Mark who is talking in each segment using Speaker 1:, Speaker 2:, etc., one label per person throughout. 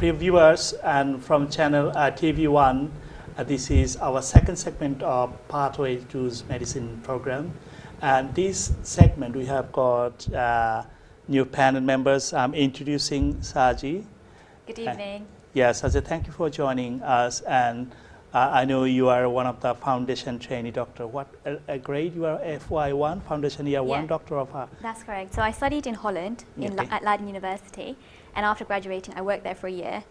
Speaker 1: Dear viewers, and from channel TV1, this is our second segment of Pathway to Medicine program. And this segment we have got new panel members. I'm introducing Saji.
Speaker 2: Good evening.
Speaker 1: Yes, Saji, thank you for joining us. And I know you are one of the foundation trainee doctor. What grade? You are FY1, foundation year 1 doctor of
Speaker 2: That's correct. So I studied in Holland at Leiden University, and after graduating I worked there for a year,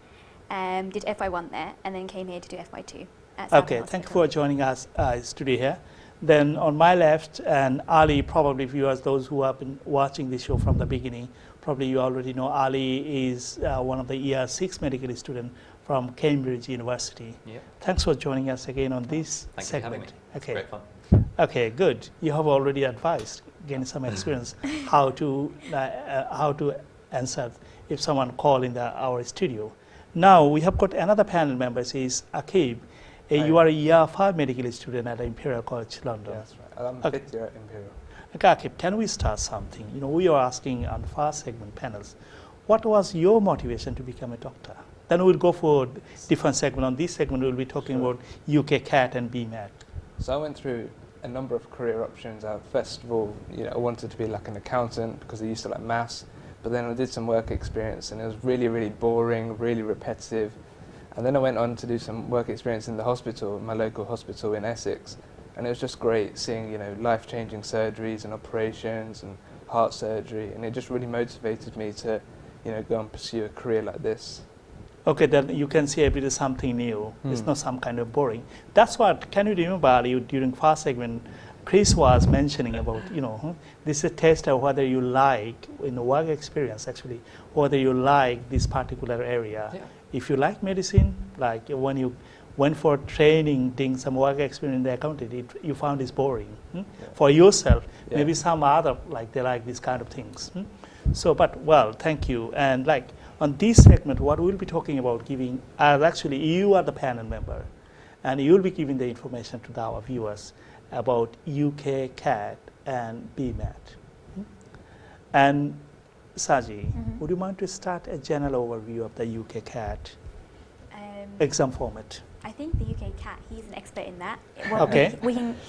Speaker 2: did FY1 there, and then came here to do FY2 at
Speaker 1: Okay, thank you for joining us today here. Then on my left, and Ali, probably viewers, those who have been watching this show from the beginning, probably you already know Ali is one of the year 6 medical student from Cambridge University.
Speaker 3: Yeah.
Speaker 1: Thanks for joining us again on this
Speaker 3: Thanks
Speaker 1: segment.
Speaker 3: for having me. It's great fun.
Speaker 1: Okay, good. You have already advised, gained some experience how to answer if someone call in our studio. Now we have got another panel member. Is Akib. You are a year 5 medical student at Imperial College London.
Speaker 4: Yeah, that's right. I'm fifth year at Imperial.
Speaker 1: Okay, Akib, can we start something? You know, we are asking on first segment panels, what was your motivation to become a doctor? Then we'll go for different segment. On this segment, we'll be talking about UK CAT and Bmat.
Speaker 4: So I went through a number of career options. First of all, I wanted to be like an accountant because I used to like maths. But then I did some work experience and it was really, really boring, really repetitive. And then I went on to do some work experience in the hospital, my local hospital in Essex. And it was just great seeing, life-changing surgeries and operations and heart surgery. And it just really motivated me to, go and pursue a career like this.
Speaker 1: Okay, then you can see every day something new. It's not some kind of boring. That's what, can you remember Ali, during first segment, Chris was mentioning about, this is a test of whether you like, in the work experience actually, whether you like this particular area. Yeah. If you like medicine, like when you went for training, doing some work experience in the accounting, you found this boring. For yourself, maybe some other, they like these kind of things. So, but well, thank you. And on this segment, what we'll be talking about giving, actually you are the panel member, and you'll be giving the information to our viewers about UK CAT and Bmat. And Saji, would you mind to start a general overview of the UK CAT exam format?
Speaker 2: I think the UK CAT, he's an expert in that.
Speaker 1: Okay.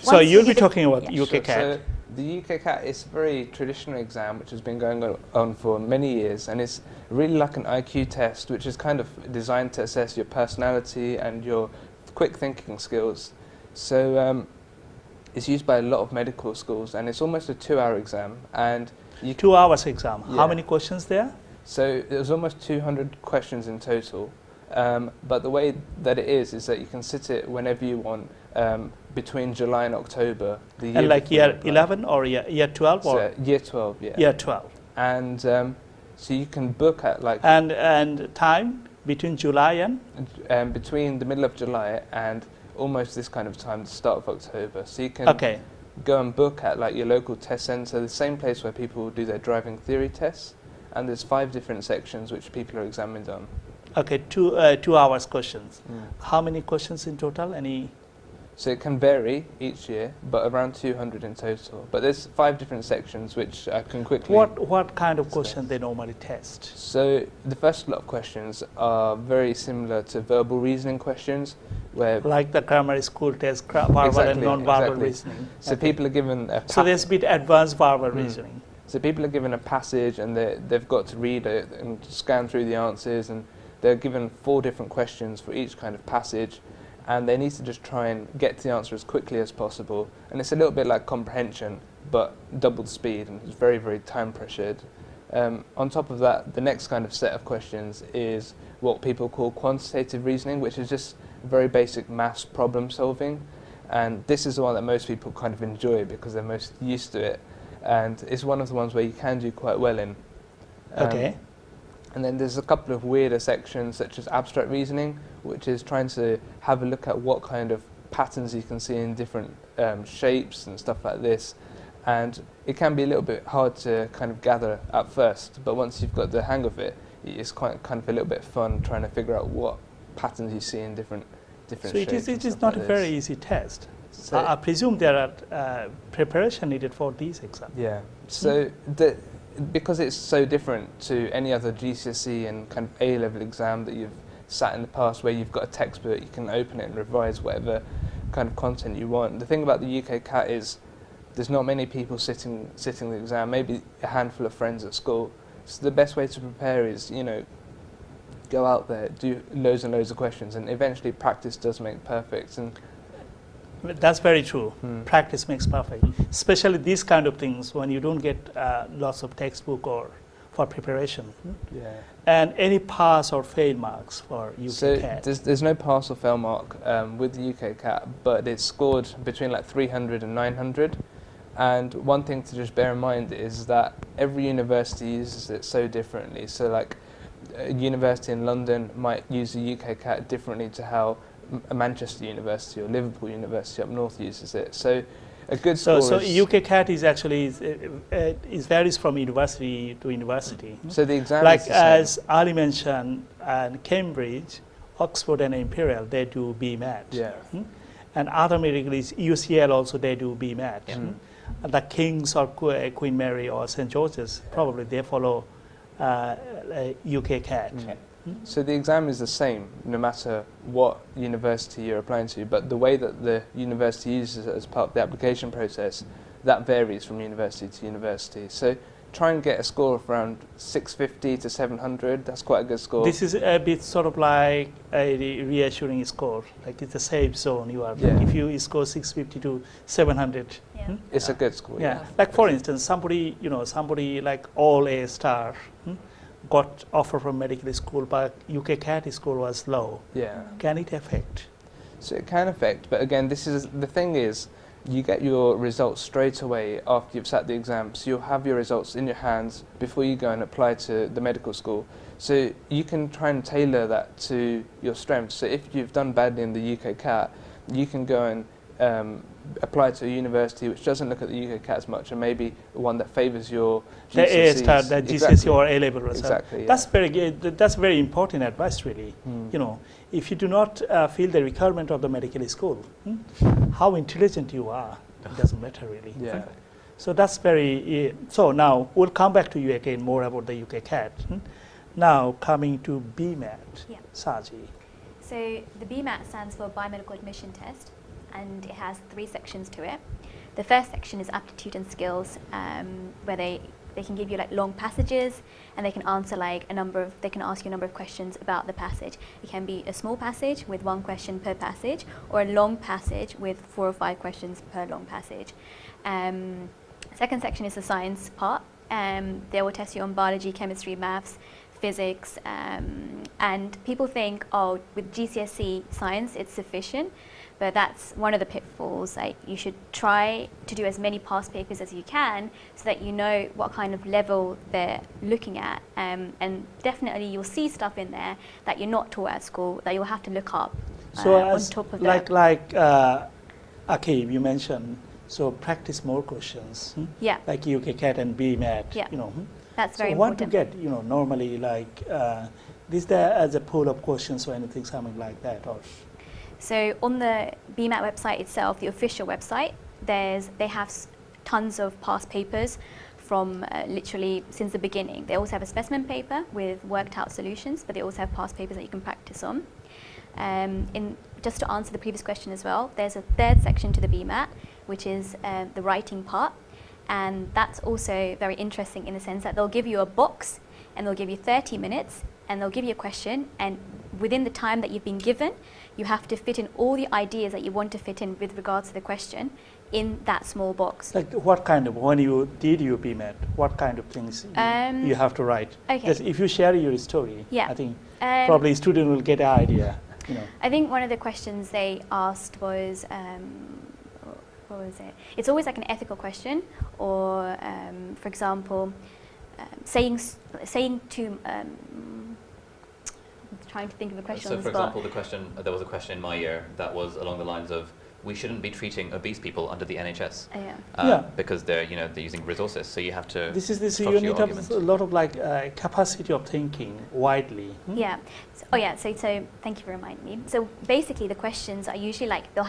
Speaker 1: So you'll be talking about UK CAT.
Speaker 4: So the UK CAT is a very traditional exam which has been going on for many years, and it's really like an IQ test which is kind of designed to assess your personality and your quick thinking skills. So it's used by a lot of medical schools, and it's almost a 2-hour exam. And
Speaker 1: 2 hours exam. Yeah. How many questions there?
Speaker 4: So there's almost 200 questions in total. But the way that it is that you can sit it whenever you want, between July and October.
Speaker 1: And like year 11 or year 12? Or?
Speaker 4: So year 12, yeah.
Speaker 1: Year 12.
Speaker 4: And so you can book at
Speaker 1: And time between July and?
Speaker 4: Between the middle of July and almost this kind of time, the start of October. So you can go and book at your local test centre, the same place where people do their driving theory tests. And there's 5 different sections which people are examined on.
Speaker 1: Okay, 2 hours questions. How many questions in total?
Speaker 4: So it can vary each year, but around 200 in total. But there's 5 different sections which I can quickly...
Speaker 1: What kind of questions they normally test?
Speaker 4: So the first lot of questions are very similar to verbal reasoning questions, where...
Speaker 1: Like the grammar school test, verbal and non-verbal reasoning.
Speaker 4: So people are given a...
Speaker 1: So there's a bit advanced verbal reasoning.
Speaker 4: So people are given a passage and they've got to read it and scan through the answers, and they're given 4 different questions for each kind of passage, and they need to just try and get to the answer as quickly as possible. And it's a little bit like comprehension, but doubled speed, and it's very, very time pressured. On top of that, the next kind of set of questions is what people call quantitative reasoning, which is just very basic maths problem solving. And this is the one that most people kind of enjoy because they're most used to it. And it's one of the ones where you can do quite well in.
Speaker 1: Okay.
Speaker 4: And then there's a couple of weirder sections such as abstract reasoning, which is trying to have a look at what kind of patterns you can see in different shapes and stuff like this. And it can be a little bit hard to kind of gather at first, but once you've got the hang of it, it's quite kind of a little bit fun trying to figure out what patterns you see in different shapes.
Speaker 1: So it is not a very easy test. So I presume there are preparation needed for these exams.
Speaker 4: Yeah. So because it's so different to any other GCSE and kind of A-level exam that you've sat in the past, where you've got a textbook, you can open it and revise whatever kind of content you want. The thing about the UK CAT is there's not many people sitting the exam, maybe a handful of friends at school. So the best way to prepare is, you know, go out there, do loads and loads of questions, and eventually practice does make perfect. And
Speaker 1: that's very true. Practice makes perfect. Especially these kind of things when you don't get lots of textbook or for preparation.
Speaker 4: yeah.
Speaker 1: And any pass or fail marks for UK
Speaker 4: So
Speaker 1: CAT?
Speaker 4: there's no pass or fail mark with the UK CAT, but it's scored between like 300 and 900. And one thing to just bear in mind is that every university uses it so differently. So like a university in London might use the UK CAT differently to how a Manchester University or Liverpool University up north uses it. So a good score
Speaker 1: So
Speaker 4: is...
Speaker 1: UK CAT is actually is varies from university to university.
Speaker 4: So the exam
Speaker 1: Like
Speaker 4: is the same.
Speaker 1: as Ali mentioned, and Cambridge, Oxford and Imperial, they do BMAT.
Speaker 4: Yeah.
Speaker 1: And other medical is UCL also they do BMAT. And the King's or Queen Mary or St George's, probably they follow UK CAT.
Speaker 4: So the exam is the same no matter what university you're applying to, but the way that the university uses it as part of the application process, that varies from university to university. So try and get a score of around 650 to 700, that's quite a good score.
Speaker 1: This is a bit sort of like a reassuring score, like it's a safe zone you are.
Speaker 4: Yeah.
Speaker 1: If you score 650 to 700.
Speaker 2: Yeah.
Speaker 4: It's a good score.
Speaker 1: Yeah, like for instance, somebody like all A star got offer from medical school, but UK CAT score was low.
Speaker 4: Yeah.
Speaker 1: Can it affect?
Speaker 4: So it can affect, but again, this is the thing is, you get your results straight away after you've sat the exam. So you'll have your results in your hands before you go and apply to the medical school. So you can try and tailor that to your strengths. So if you've done badly in the UK CAT, you can go and apply to a university which doesn't look at the UK CAT as much, and maybe one that favours your GCSEs.
Speaker 1: The A star, the GCSE
Speaker 4: Exactly.
Speaker 1: or A level result.
Speaker 4: Exactly. Yeah.
Speaker 1: That's very good. That's very important advice, really. You know, if you do not feel the requirement of the medical school, how intelligent you are, it doesn't matter really.
Speaker 4: Yeah.
Speaker 1: So that's very. So now we'll come back to you again more about the UK CAT. Now coming to BMAT,
Speaker 2: Yeah.
Speaker 1: Saji.
Speaker 2: So the Bmat stands for Biomedical Admission Test, and it has 3 sections to it. The first section is aptitude and skills, where they can give you like long passages, and they can answer like they can ask you a number of questions about the passage. It can be a small passage with 1 question per passage, or a long passage with 4 or 5 questions per long passage. Second section is the science part. They will test you on biology, chemistry, maths, physics, and people think, oh, with GCSE science it's sufficient, but that's one of the pitfalls. Like, you should try to do as many past papers as you can so that you know what kind of level they're looking at, and definitely you'll see stuff in there that you're not taught at school that you'll have to look up
Speaker 1: So
Speaker 2: on
Speaker 1: as
Speaker 2: top of that.
Speaker 1: like Akib, you mentioned, so practice more questions.
Speaker 2: Yeah,
Speaker 1: Like UK CAT and BMAT.
Speaker 2: Yeah.
Speaker 1: You know.
Speaker 2: that's
Speaker 1: So
Speaker 2: very
Speaker 1: want to
Speaker 2: important.
Speaker 1: get, normally like this there as a pool of questions or anything, something like that, or
Speaker 2: So on the Bmat website itself, the official website, they have tons of past papers from literally since the beginning. They also have a specimen paper with worked out solutions, but they also have past papers that you can practice on. Just to answer the previous question as well, there's a 3rd section to the Bmat, which is the writing part. And that's also very interesting in the sense that they'll give you a box and they'll give you 30 minutes and they'll give you a question, and within the time that you've been given, you have to fit in all the ideas that you want to fit in with regards to the question in that small box.
Speaker 1: like what kind of, when you did your BMAT, what kind of things you have to write?
Speaker 2: Okay.
Speaker 1: Just if you share your story,
Speaker 2: Yeah.
Speaker 1: I think
Speaker 2: Um,
Speaker 1: probably student will get an idea.
Speaker 2: I think one of the questions they asked was, what was it? It's always like an ethical question, or for example, saying to. I'm trying to think of a question
Speaker 3: So,
Speaker 2: on
Speaker 3: for
Speaker 2: the spot.
Speaker 3: example, there was a question in my year that was along the lines of, we shouldn't be treating obese people under the NHS
Speaker 2: Yeah.
Speaker 3: because they're using resources. So you have to.
Speaker 1: This is
Speaker 3: structure
Speaker 1: you
Speaker 3: your
Speaker 1: need
Speaker 3: argument.
Speaker 1: a lot of like capacity of thinking widely.
Speaker 2: Yeah. So thank you for reminding me. So basically, the questions are usually like they'll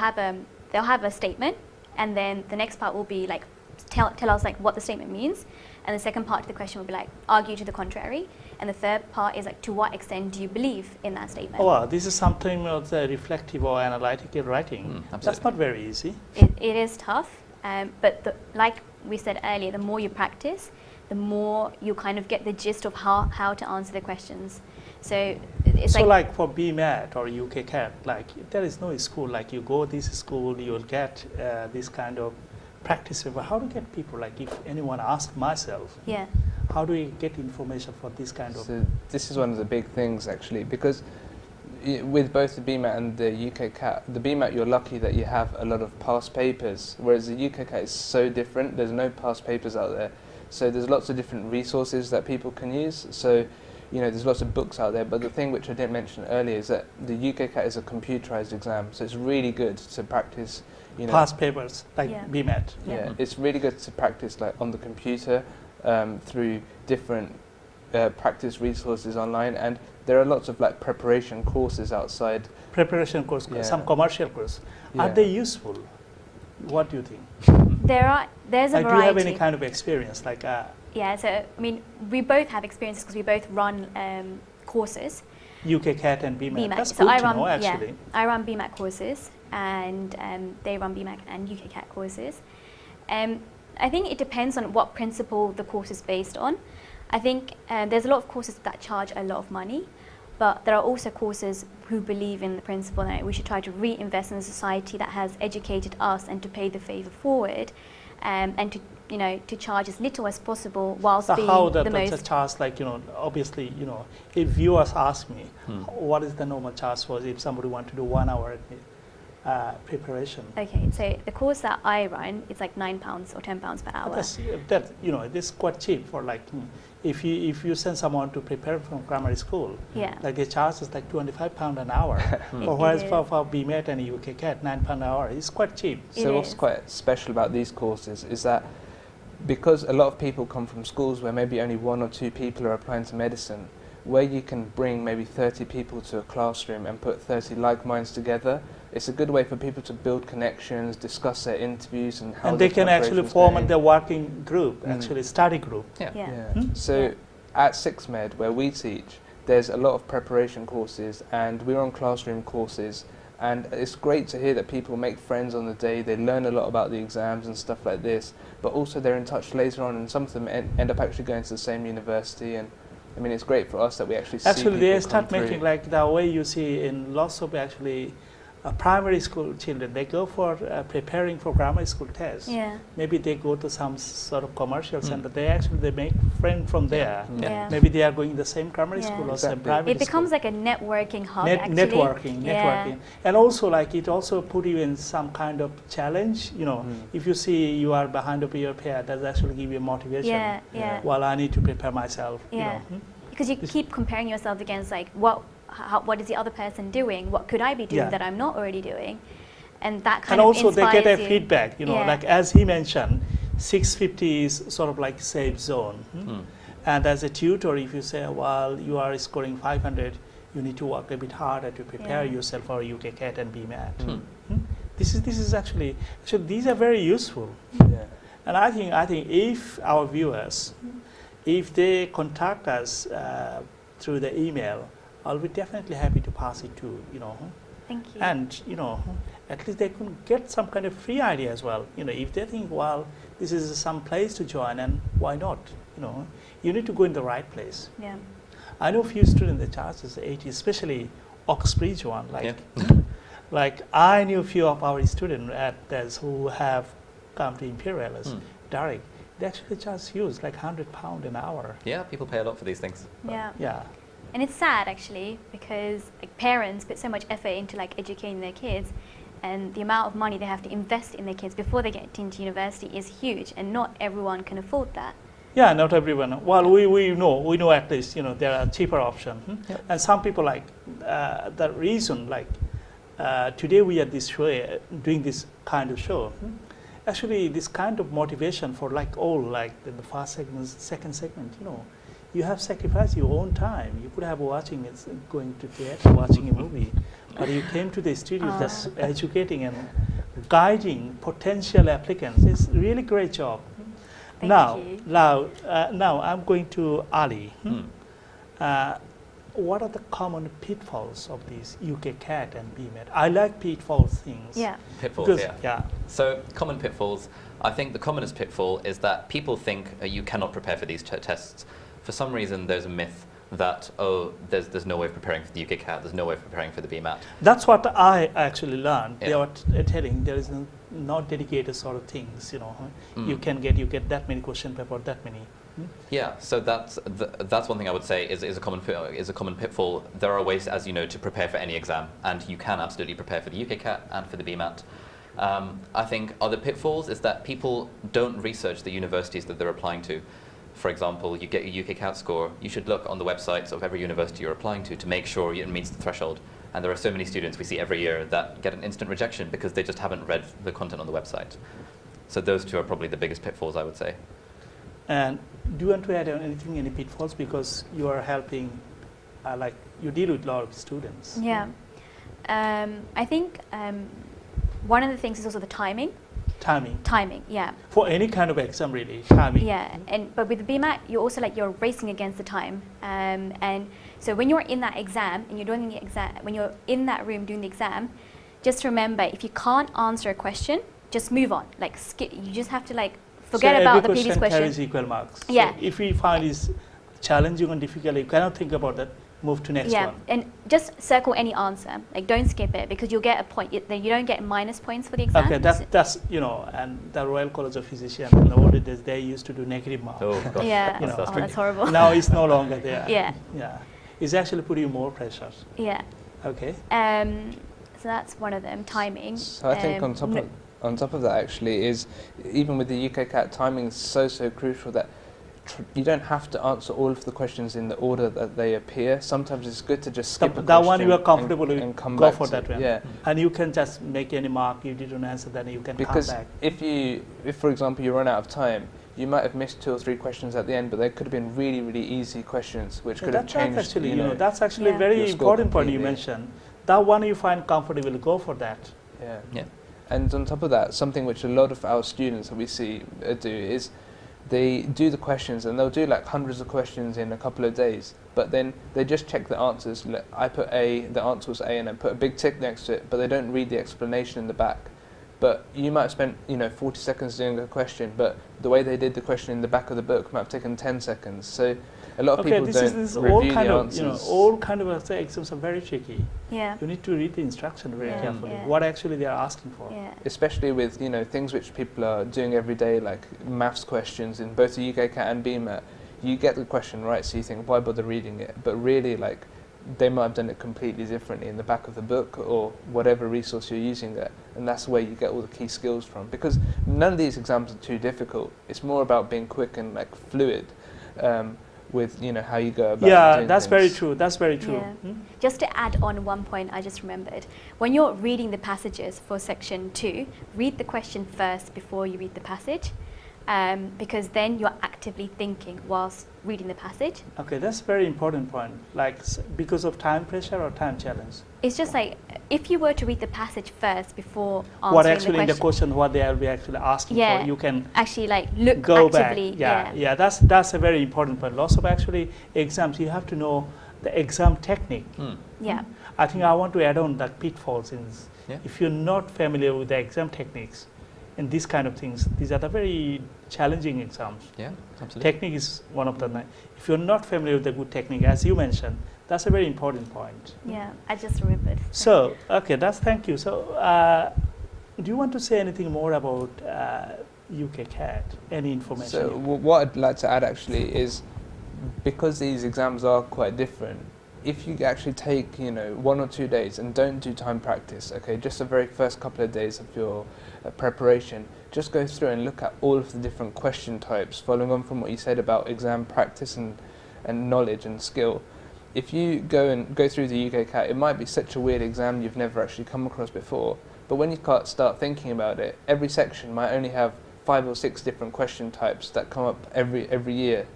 Speaker 2: have a statement, and then the next part will be like tell us like what the statement means, and the second part of the question would be like argue to the contrary, and the third part is like to what extent do you believe in that statement.
Speaker 1: Oh, wow, this is something of the reflective or analytical writing. That's not very easy.
Speaker 2: It is tough, but like we said earlier, the more you practice, the more you kind of get the gist of how to answer the questions. So it's
Speaker 1: So like for Bmat or UKCAT, like there is no school, like you go this school, you'll get this kind of practice. But how to get people, like if anyone asks myself,
Speaker 2: yeah.
Speaker 1: how do we get information for this kind of?
Speaker 4: So this is one of the big things actually, because with both the Bmat and the UKCAT, the Bmat you're lucky that you have a lot of past papers, whereas the UKCAT is so different. There's no past papers out there, so there's lots of different resources that people can use. So there's lots of books out there, but the thing which I didn't mention earlier is that the UKCAT is a computerized exam, so it's really good to practice.
Speaker 1: Past papers like Bmat.
Speaker 4: Yeah, it's really good to practice like on the computer through different practice resources online, and there are lots of like preparation courses outside.
Speaker 1: Preparation course, some commercial course. Are they useful? What do you think?
Speaker 2: There's a
Speaker 1: like,
Speaker 2: variety.
Speaker 1: do you have any kind of experience? Like,
Speaker 2: yeah, so I mean, we both have experiences because we both run courses.
Speaker 1: UKCAT and Bmat. That's
Speaker 2: so
Speaker 1: good to know, actually.
Speaker 2: I run Bmat courses, and they run Bmat and UKCAT courses. I think it depends on what principle the course is based on. I think there's a lot of courses that charge a lot of money, but there are also courses who believe in the principle that we should try to reinvest in a society that has educated us and to pay the favour forward, and to charge as little as possible whilst being
Speaker 1: how
Speaker 2: the most.
Speaker 1: the charge, like, obviously, if viewers ask me, what is the normal charge for if somebody want to do 1 hour preparation?
Speaker 2: Okay, so the course that I run is like £9 or £10 per hour.
Speaker 1: This is quite cheap for like, if you send someone to prepare from primary school, like the charge is like £25 an hour, or whereas for Bmat and UKCAT, £9 an hour, it's quite cheap.
Speaker 4: So what's quite special about these courses is that because a lot of people come from schools where maybe only 1 or 2 people are applying to medicine, where you can bring maybe 30 people to a classroom and put 30 like minds together, it's a good way for people to build connections, discuss their interviews and how.
Speaker 1: And they can actually form their working group, actually study group.
Speaker 4: So at 6Med, where we teach, there's a lot of preparation courses, and we're on classroom courses. And it's great to hear that people make friends on the day, they learn a lot about the exams and stuff like this, but also they're in touch later on, and some of them end up actually going to the same university. And I mean, it's great for us that we actually see people
Speaker 1: they start
Speaker 4: come
Speaker 1: making
Speaker 4: through.
Speaker 1: like the way you see in lots of actually primary school children, they go for preparing for grammar school tests. Maybe they go to some sort of commercial center. They make friends from there. Maybe they are going the same primary school or same private
Speaker 2: It becomes
Speaker 1: school.
Speaker 2: like a networking hub.
Speaker 1: Networking, and also like it also put you in some kind of challenge. If you see you are behind of your pair, that actually give you motivation. Well, I need to prepare myself.
Speaker 2: Because you keep comparing yourself against like what is the other person doing? What could I be doing that I'm not already doing? And that kind of inspires you.
Speaker 1: And also they get a feedback, like as he mentioned, 650 is sort of like safe zone. And as a tutor, if you say, well, you are scoring 500, you need to work a bit harder to prepare yourself for UKCAT and Bmat. This is actually these are very useful. And I think if our viewers, if they contact us through the email, I'll be definitely happy to pass it to,
Speaker 2: Thank you.
Speaker 1: And, at least they can get some kind of free idea as well. If they think, well, this is some place to join, and why not? You need to go in the right place. I know a few students, the charges 80, especially Oxbridge one. Like I knew a few of our students at this who have come to Imperial as direct. They actually charge huge, like £100 an hour.
Speaker 3: Yeah, people pay a lot for these things.
Speaker 2: Yeah. And it's sad actually, because like parents put so much effort into like educating their kids, and the amount of money they have to invest in their kids before they get into university is huge, and not everyone can afford that.
Speaker 1: Yeah, not everyone. Well, we know at least there are cheaper options, and some people like the reason like today we are this show, doing this kind of show. Actually, this kind of motivation for like all like the first segment, second segment, you have sacrificed your own time. You could have watching it, going to theater, watching a movie, but you came to the studio just educating and guiding potential applicants. It's really great job.
Speaker 2: Thank
Speaker 1: now,
Speaker 2: you.
Speaker 1: now I'm going to Ali.
Speaker 3: Hmm.
Speaker 1: What are the common pitfalls of these UK CAT and BMAT? I like pitfalls things.
Speaker 2: Yeah.
Speaker 3: Pitfalls,
Speaker 1: Because,
Speaker 3: yeah. So common pitfalls. I think the commonest pitfall is that people think you cannot prepare for these tests. For some reason, there's a myth that, oh, there's no way of preparing for the UK CAT, there's no way of preparing for the BMAT.
Speaker 1: That's what I actually learned. They
Speaker 3: Yeah.
Speaker 1: were telling there is not dedicated sort of things, you know.
Speaker 3: Mm.
Speaker 1: You get that many question paper, that many.
Speaker 3: Yeah, so that's one thing I would say is a common pitfall. There are ways, as you know, to prepare for any exam, and you can absolutely prepare for the UK CAT and for the BMAT. I think other pitfalls is that people don't research the universities that they're applying to. For example, you get your UK CAT score, you should look on the websites of every university you're applying to make sure it meets the threshold. And there are so many students we see every year that get an instant rejection because they just haven't read the content on the website. So those two are probably the biggest pitfalls, I would say.
Speaker 1: And do you want to add on anything, any pitfalls? Because you are helping, like you deal with a lot of students.
Speaker 2: Yeah. I think one of the things is also the timing. Timing, yeah.
Speaker 1: For any kind of exam, really, timing.
Speaker 2: Yeah, but with the BMAT, you're racing against the time, and so when you're in that exam and you're doing the exam, when you're in that room doing the exam, just remember if you can't answer a question, just move on. Like skip. You just have to forget about the previous question.
Speaker 1: Carries equal marks.
Speaker 2: Yeah.
Speaker 1: So if we find it's challenging and difficult, you cannot think about that. Move to next one.
Speaker 2: And just circle any answer. Don't skip it because you'll get a point. Then you don't get minus points for the exam.
Speaker 1: Okay, that's and the Royal College of Physicians in the old days they used to do negative marks.
Speaker 3: Oh, gosh.
Speaker 2: Yeah,
Speaker 3: That's
Speaker 2: horrible.
Speaker 1: Now it's no longer there.
Speaker 2: Yeah.
Speaker 1: Yeah. It's actually putting more pressure.
Speaker 2: Yeah.
Speaker 1: Okay.
Speaker 2: So that's one of them. Timing.
Speaker 4: So I think on top of that actually is even with the UK CAT, timing is so crucial that you don't have to answer all of the questions in the order that they appear. Sometimes it's good to just skip a question.
Speaker 1: That one you are comfortable with,
Speaker 4: and come
Speaker 1: go
Speaker 4: back
Speaker 1: for
Speaker 4: to
Speaker 1: that
Speaker 4: it.
Speaker 1: one.
Speaker 4: Yeah.
Speaker 1: And you can just make any mark you didn't answer, then you can
Speaker 4: Because
Speaker 1: come back.
Speaker 4: if for example you run out of time, you might have missed 2 or 3 questions at the end, but they could have been really, really easy questions which could have changed.
Speaker 1: That's actually, that's actually a
Speaker 2: Yeah.
Speaker 1: very
Speaker 4: Your score
Speaker 1: important point you
Speaker 4: completely.
Speaker 1: mentioned. That one you find comfortable, go for that.
Speaker 4: Yeah.
Speaker 3: Yeah.
Speaker 4: And on top of that, something which a lot of our students that we see do is they do the questions and they'll do hundreds of questions in a couple of days, but then they just check the answers. I put A, the answer was A, and I put a big tick next to it, but they don't read the explanation in the back. But you might have spent 40 seconds doing a question, but the way they did the question in the back of the book might have taken 10 seconds. So a lot of people
Speaker 1: this
Speaker 4: don't
Speaker 1: is all
Speaker 4: review
Speaker 1: kind
Speaker 4: the
Speaker 1: of,
Speaker 4: answers.
Speaker 1: all kind of exams are very tricky.
Speaker 2: Yeah.
Speaker 1: You need to read the instruction very
Speaker 2: Yeah,
Speaker 1: carefully.
Speaker 2: yeah.
Speaker 1: What actually they are asking for.
Speaker 2: Yeah.
Speaker 4: Especially with things which people are doing every day, like maths questions in both the UK CAT and BMAT. You get the question right, so you think, why bother reading it? But really, they might have done it completely differently in the back of the book or whatever resource you're using there, and that's where you get all the key skills from. Because none of these exams are too difficult. It's more about being quick and fluid with how you go about.
Speaker 1: Yeah,
Speaker 4: doing
Speaker 1: that's
Speaker 4: things.
Speaker 1: very true. That's very true.
Speaker 2: Yeah.
Speaker 1: Hmm?
Speaker 2: Just to add on one point I just remembered, when you're reading the passages for section 2, read the question first before you read the passage, because then you're actively thinking whilst reading the passage.
Speaker 1: Okay, that's a very important point. Because of time pressure or time challenge.
Speaker 2: It's just if you were to read the passage first before answering
Speaker 1: What actually
Speaker 2: the
Speaker 1: in the
Speaker 2: question,
Speaker 1: question, what they will be actually asking
Speaker 2: Yeah.
Speaker 1: for, you can
Speaker 2: actually look
Speaker 1: go
Speaker 2: actively.
Speaker 1: back. Yeah, that's a very important point. Lots of actually exams, you have to know the exam technique.
Speaker 2: Yeah.
Speaker 1: I think I want to add on that pitfalls
Speaker 3: Yeah.
Speaker 1: if you're not familiar with the exam techniques and these kind of things, these are the very challenging exams.
Speaker 3: Yeah, absolutely.
Speaker 1: Technique is one of them. If you're not familiar with the good technique, as you mentioned, that's a very important point.
Speaker 2: Yeah, I just remembered.
Speaker 1: So, okay, thank you. So, do you want to say anything more about UK CAT? Any information?
Speaker 4: So what I'd like to add actually is, because these exams are quite different, if you actually take 1 or 2 days and don't do time practice, okay, just the very first couple of days of your preparation, just go through and look at all of the different question types, following on from what you said about exam practice and knowledge and skill. If you go through the UK CAT, it might be such a weird exam you've never actually come across before, but when you start thinking about it, every section might only have 5 or 6 different question types that come up every year.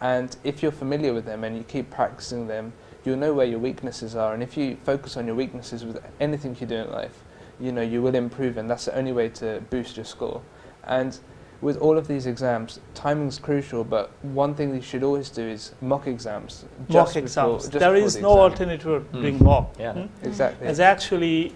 Speaker 4: And if you're familiar with them and you keep practicing them, you'll know where your weaknesses are. And if you focus on your weaknesses with anything you do in life, you will improve, and that's the only way to boost your score. And with all of these exams, timing's crucial, but one thing you should always do is mock exams.
Speaker 1: Mock exams. There is no alternative to doing mock.
Speaker 3: Yeah.
Speaker 4: Exactly.
Speaker 1: As actually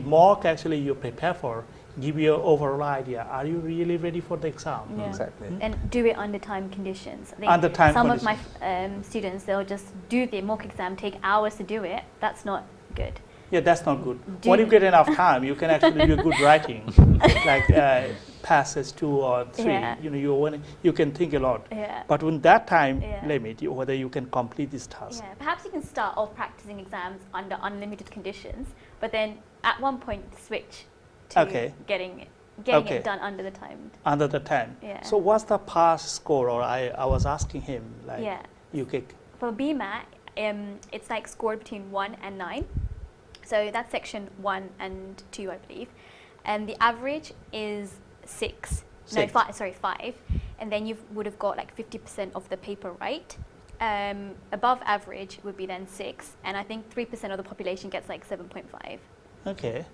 Speaker 1: mock, you prepare for, give you an overall idea. Are you really ready for the exam?
Speaker 2: Yeah.
Speaker 4: Exactly.
Speaker 2: And do it under time conditions. I think
Speaker 1: Under time
Speaker 2: some
Speaker 1: conditions.
Speaker 2: of my students, they'll just do the mock exam, take hours to do it. That's not good.
Speaker 1: Yeah, that's not good.
Speaker 2: Do
Speaker 1: When you get enough time, you can actually do good writing, like passes 2 or 3.
Speaker 2: Yeah.
Speaker 1: You can think a lot.
Speaker 2: Yeah.
Speaker 1: But with that time
Speaker 2: Yeah.
Speaker 1: limit, whether you can complete this task.
Speaker 2: Yeah, perhaps you can start off practicing exams under unlimited conditions, but then at one point switch to
Speaker 1: Okay.
Speaker 2: getting
Speaker 1: Okay.
Speaker 2: it done under the time.
Speaker 1: Under the time.
Speaker 2: Yeah.
Speaker 1: So what's the pass score? Or I was asking him, like,
Speaker 2: Yeah.
Speaker 1: UK.
Speaker 2: For Bmat, it's like scored between 1 and 9. So that's section 1 and 2, I believe. And the average is 6. No,
Speaker 1: 6.
Speaker 2: 5, sorry, 5. And then you would have got like 50% of the paper right. Above average would be then 6. And I think 3% of the population gets like 7.5.
Speaker 1: Okay.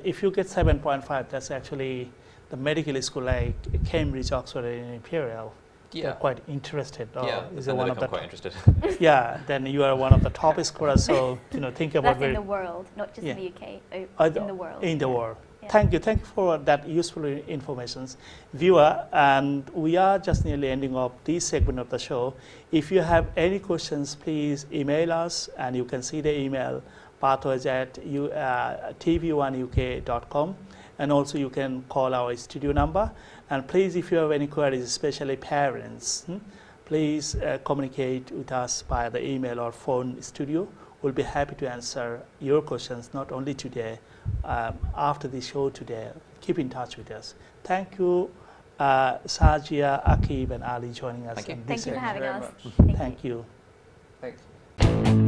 Speaker 1: If you get 7.5, that's actually the medical school like Cambridge, Oxford, and Imperial.
Speaker 3: Yeah.
Speaker 1: They're quite interested. Or
Speaker 3: Yeah,
Speaker 1: is
Speaker 3: and
Speaker 1: it one
Speaker 3: they
Speaker 1: of the
Speaker 3: become quite interested.
Speaker 1: Yeah, then you are one of the top scorers. So think about
Speaker 2: That's in the world, not just in
Speaker 1: Yeah.
Speaker 2: the UK, in the world.
Speaker 1: In the
Speaker 2: Yeah.
Speaker 1: world.
Speaker 2: Yeah.
Speaker 1: Thank you for that useful information, viewer. And we are just nearly ending up this segment of the show. If you have any questions, please email us, and you can see the email pathways@tv1uk.com, and also you can call our studio number. And please, if you have any queries, especially parents, please communicate with us via the email or phone studio. We'll be happy to answer your questions, not only today, after the show today. Keep in touch with us. Thank you, Sajia, Akib, and Ali joining us.
Speaker 3: Thank you.
Speaker 1: in
Speaker 2: Thank
Speaker 1: this
Speaker 2: you for
Speaker 1: segment.
Speaker 2: having
Speaker 4: very
Speaker 2: us.
Speaker 4: much.
Speaker 1: Thank you.
Speaker 4: Thank you.